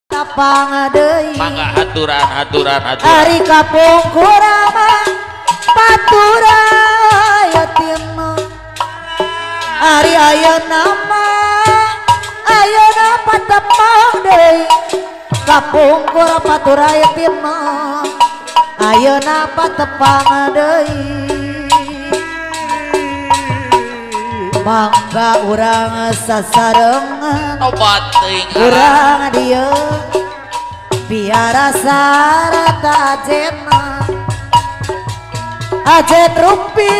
Tapang deui mangga aturan ari kapung kurama patura yatim ari ayeuna patepang deui kapung kurama patura yatim ayeuna patepang deui mangga urang sasarengan obat teuing urang dieu biara sarata ajen rupi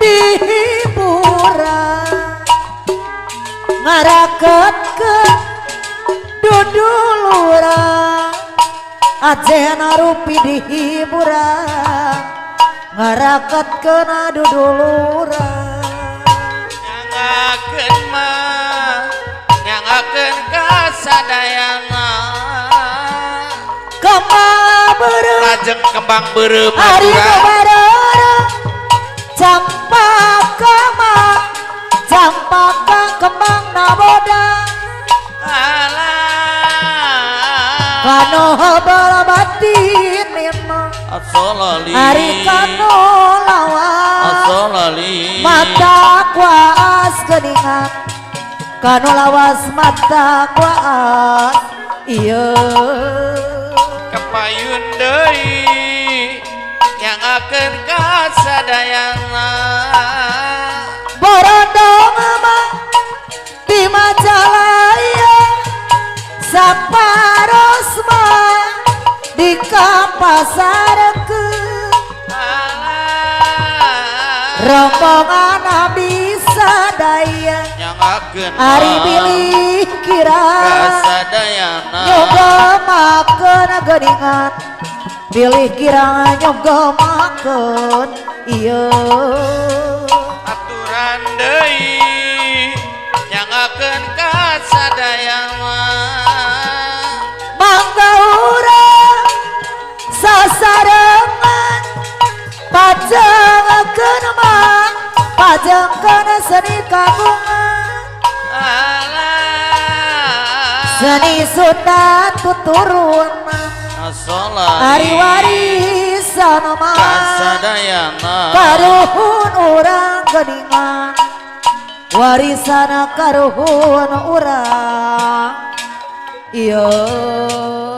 dihiburan ngaraketkeun dudulurang ajen rupi dihiburan ngaraketkeun dudulurang nyangakeun kasadayana kembang beureum lajeng kembang beureum ari aturan bareng campaka kembang naboda kanu bala batin mimma asolali ari kanu lawas asolali mata kuas geuningan kanu lawas mata kuas ieu kapayun deui nyangakeun kasadayana borondong mah di Majalaya saparos mah di kapasarkeun rombongan bisa daya nyangakeun ari bilih kira kasadayana nyogomakeun geuningan bilih kira nyogomakeun ieu aturan deui nyangakeun kasadayana mangga urang sasarengan pajengkeun seni kagungan seni Sunda tuturun ari warisan mah kasadayana karuhun urang geuningan warisan karuhun urang ieu